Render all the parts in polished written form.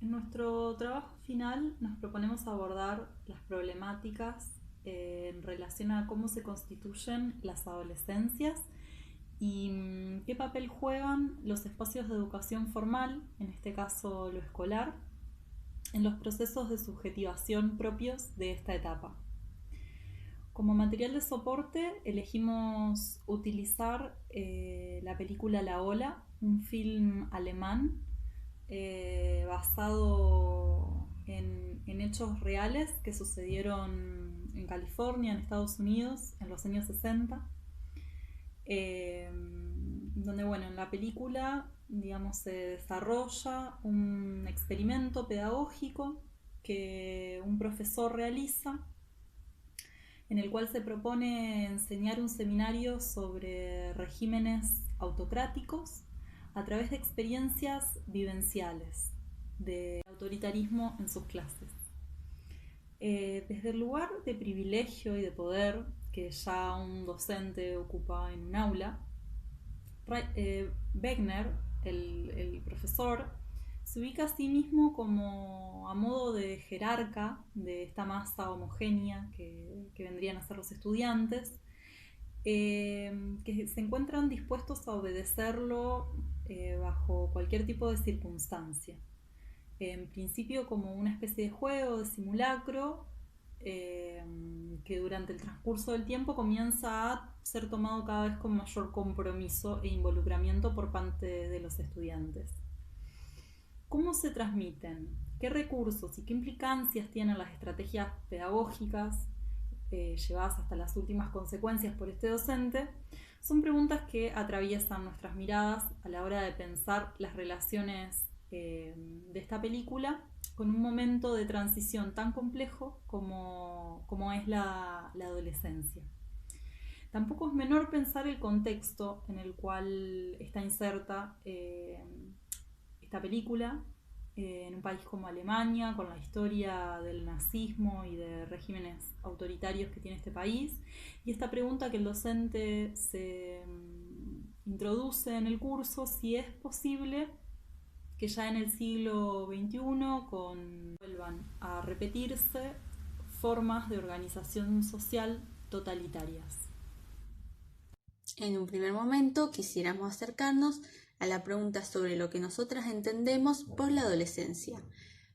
En nuestro trabajo final nos proponemos abordar las problemáticas en relación a cómo se constituyen las adolescencias y qué papel juegan los espacios de educación formal, en este caso lo escolar, en los procesos de subjetivación propios de esta etapa. Como material de soporte elegimos utilizar la película La Ola, un film alemán basado en hechos reales que sucedieron en California, en Estados Unidos, en los años 60, donde, bueno, en la película, digamos, se desarrolla un experimento pedagógico que un profesor realiza en el cual se propone enseñar un seminario sobre regímenes autocráticos a través de experiencias vivenciales de autoritarismo en sus clases. Desde el lugar de privilegio y de poder que ya un docente ocupa en un aula, Wegner, el profesor, se ubica a sí mismo como a modo de jerarca de esta masa homogénea que vendrían a ser los estudiantes, que se encuentran dispuestos a obedecerlo bajo cualquier tipo de circunstancia. En principio como una especie de juego, de simulacro, que durante el transcurso del tiempo comienza a ser tomado cada vez con mayor compromiso e involucramiento por parte de los estudiantes. ¿Cómo se transmiten? ¿Qué recursos y qué implicancias tienen las estrategias pedagógicas llevadas hasta las últimas consecuencias por este docente? Son preguntas que atraviesan nuestras miradas a la hora de pensar las relaciones de esta película con un momento de transición tan complejo como es la adolescencia. Tampoco es menor pensar el contexto en el cual está inserta esta película, en un país como Alemania, con la historia del nazismo y de regímenes autoritarios que tiene este país, y esta pregunta que el docente se introduce en el curso, si es posible que ya en el siglo XXI vuelvan a repetirse formas de organización social totalitarias. En un primer momento quisiéramos acercarnos a la pregunta sobre lo que nosotras entendemos por la adolescencia.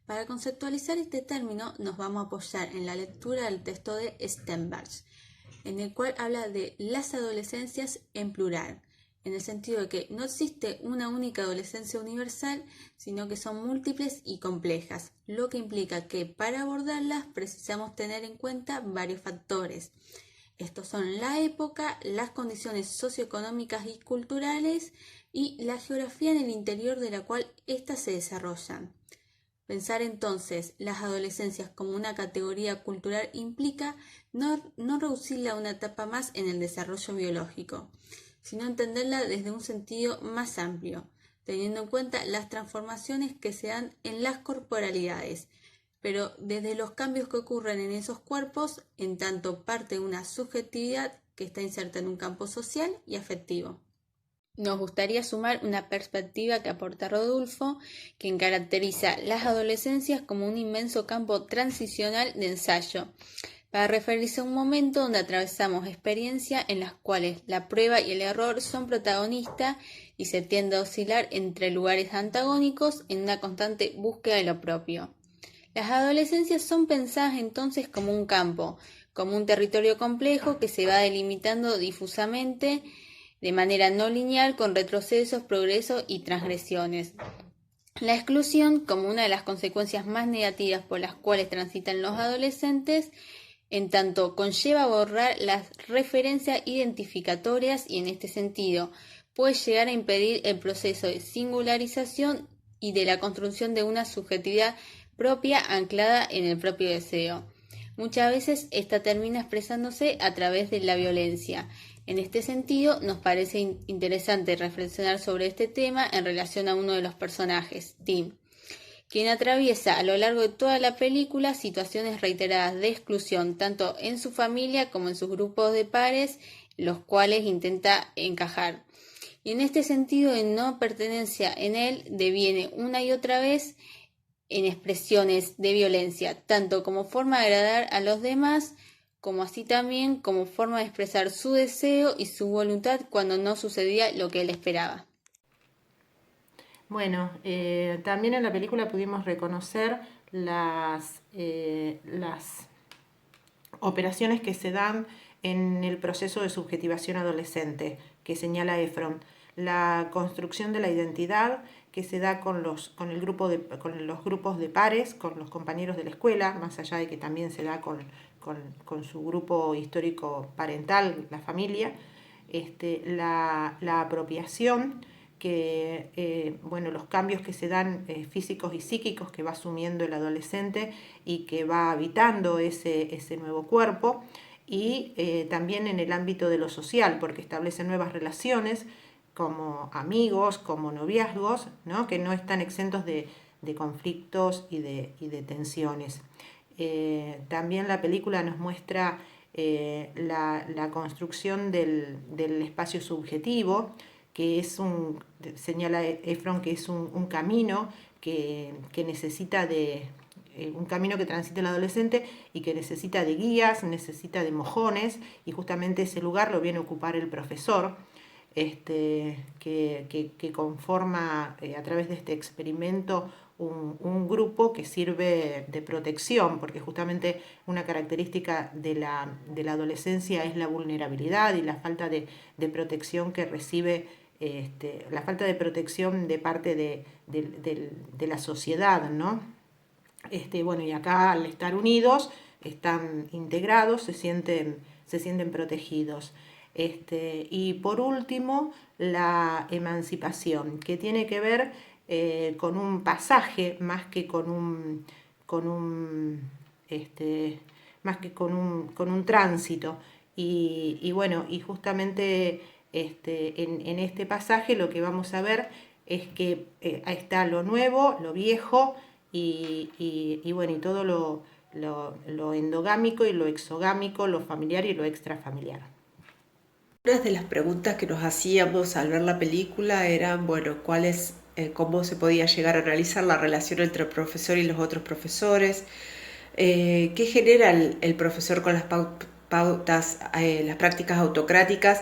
Para conceptualizar este término nos vamos a apoyar en la lectura del texto de Stenberg, en el cual habla de las adolescencias en plural, en el sentido de que no existe una única adolescencia universal, sino que son múltiples y complejas, lo que implica que para abordarlas precisamos tener en cuenta varios factores. Estos son la época, las condiciones socioeconómicas y culturales y la geografía en el interior de la cual éstas se desarrollan. Pensar entonces las adolescencias como una categoría cultural implica no reducirla a una etapa más en el desarrollo biológico, sino entenderla desde un sentido más amplio, teniendo en cuenta las transformaciones que se dan en las corporalidades, pero desde los cambios que ocurren en esos cuerpos, en tanto parte de una subjetividad que está inserta en un campo social y afectivo. Nos gustaría sumar una perspectiva que aporta Rodulfo, quien caracteriza las adolescencias como un inmenso campo transicional de ensayo, para referirse a un momento donde atravesamos experiencias en las cuales la prueba y el error son protagonistas y se tiende a oscilar entre lugares antagónicos en una constante búsqueda de lo propio. Las adolescencias son pensadas entonces como un campo, como un territorio complejo que se va delimitando difusamente de manera no lineal con retrocesos, progresos y transgresiones. La exclusión, como una de las consecuencias más negativas por las cuales transitan los adolescentes, en tanto conlleva borrar las referencias identificatorias y en este sentido puede llegar a impedir el proceso de singularización y de la construcción de una subjetividad propia anclada en el propio deseo. Muchas veces esta termina expresándose a través de la violencia. En este sentido, nos parece interesante reflexionar sobre este tema en relación a uno de los personajes, Tim, quien atraviesa a lo largo de toda la película situaciones reiteradas de exclusión, tanto en su familia como en sus grupos de pares, los cuales intenta encajar. Y en este sentido de no pertenencia en él, deviene una y otra vez en expresiones de violencia, tanto como forma de agradar a los demás, como así también como forma de expresar su deseo y su voluntad cuando no sucedía lo que él esperaba. Bueno, también en la película pudimos reconocer las operaciones que se dan en el proceso de subjetivación adolescente que señala Efron, la construcción de la identidad que se da con los grupos de pares, con los compañeros de la escuela, más allá de que también se da con su grupo histórico parental, la familia, la apropiación los cambios que se dan físicos y psíquicos que va asumiendo el adolescente y que va habitando ese nuevo cuerpo, y también en el ámbito de lo social, porque establece nuevas relaciones como amigos, como noviazgos, ¿no? Que no están exentos de conflictos y de tensiones. También la película nos muestra la construcción del espacio subjetivo, que señala Efron que es un camino que necesita un camino que transita el adolescente y que necesita de guías, necesita de mojones, y justamente ese lugar lo viene a ocupar el profesor, que conforma a través de este experimento un grupo que sirve de protección, porque justamente una característica de la adolescencia es la vulnerabilidad y la falta de protección que recibe, la falta de protección de parte de la sociedad, ¿no? Y acá, al estar unidos, están integrados, se sienten protegidos. Y por último, la emancipación, que tiene que ver con un pasaje más que con un tránsito. Y justamente en este pasaje lo que vamos a ver es que está lo nuevo, lo viejo, y todo lo endogámico y lo exogámico, lo familiar y lo extrafamiliar. Una de las preguntas que nos hacíamos al ver la película eran, cómo se podía llegar a analizar la relación entre el profesor y los otros profesores, qué genera el profesor con las pautas, las prácticas autocráticas,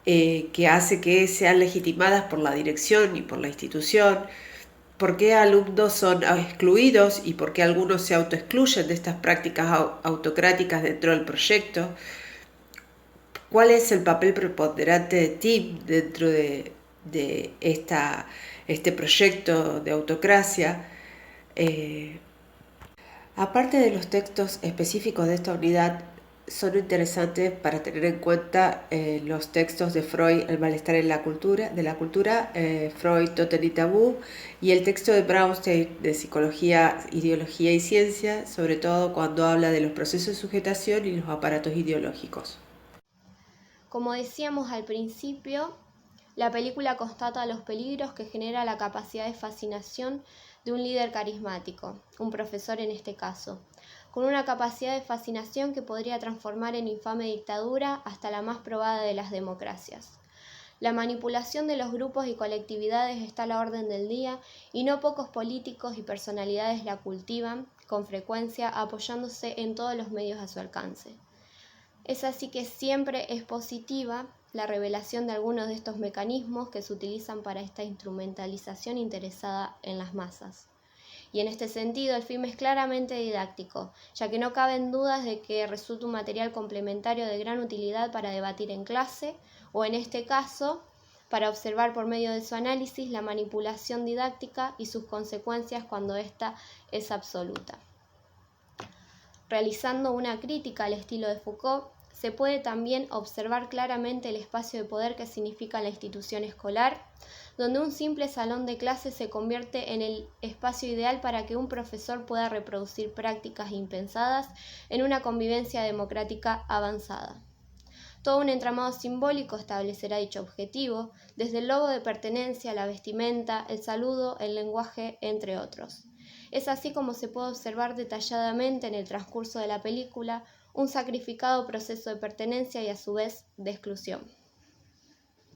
que hace que sean legitimadas por la dirección y por la institución, por qué alumnos son excluidos y por qué algunos se autoexcluyen de estas prácticas autocráticas dentro del proyecto. ¿Cuál es el papel preponderante de Tim dentro de este proyecto de autocracia? Aparte de los textos específicos de esta unidad, son interesantes para tener en cuenta los textos de Freud, El malestar de la cultura, Freud, Totem y Tabú, y el texto de Braunstein de Psicología, Ideología y Ciencia, sobre todo cuando habla de los procesos de sujetación y los aparatos ideológicos. Como decíamos al principio, la película constata los peligros que genera la capacidad de fascinación de un líder carismático, un profesor en este caso, con una capacidad de fascinación que podría transformar en infame dictadura hasta la más probada de las democracias. La manipulación de los grupos y colectividades está a la orden del día y no pocos políticos y personalidades la cultivan con frecuencia, apoyándose en todos los medios a su alcance. Es así que siempre es positiva la revelación de algunos de estos mecanismos que se utilizan para esta instrumentalización interesada en las masas. Y en este sentido el film es claramente didáctico, ya que no caben dudas de que resulta un material complementario de gran utilidad para debatir en clase, o en este caso, para observar por medio de su análisis la manipulación didáctica y sus consecuencias cuando ésta es absoluta. Realizando una crítica al estilo de Foucault, se puede también observar claramente el espacio de poder que significa la institución escolar, donde un simple salón de clases se convierte en el espacio ideal para que un profesor pueda reproducir prácticas impensadas en una convivencia democrática avanzada. Todo un entramado simbólico establecerá dicho objetivo, desde el logo de pertenencia, la vestimenta, el saludo, el lenguaje, entre otros. Es así como se puede observar detalladamente en el transcurso de la película un sacrificado proceso de pertenencia y a su vez de exclusión.